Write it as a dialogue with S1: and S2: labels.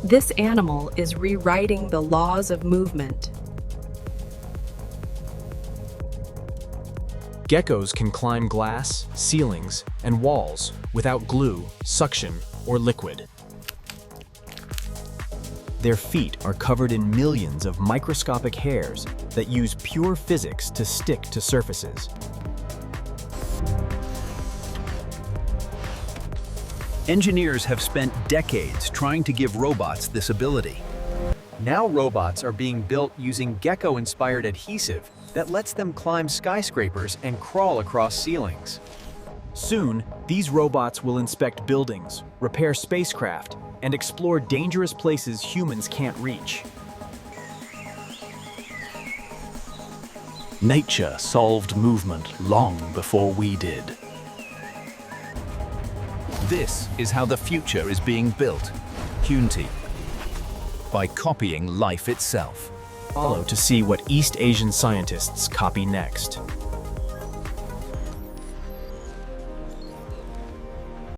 S1: This animal is rewriting the laws of movement.
S2: Geckos can climb glass, ceilings, and walls without glue, suction, or liquid. Their feet are covered in millions of microscopic hairs that use pure physics to stick to surfaces.
S3: Engineers have spent decades trying to give robots this ability.
S4: Now robots are being built using Gecko-inspired adhesive that lets them climb skyscrapers and crawl across ceilings.
S2: Soon, these robots will inspect buildings, repair spacecraft, and explore dangerous places humans can't reach.
S5: Nature solved movement long before we did.
S3: This is how the future is being built. Unity. By copying life itself.
S2: Follow to see what East Asian scientists copy next.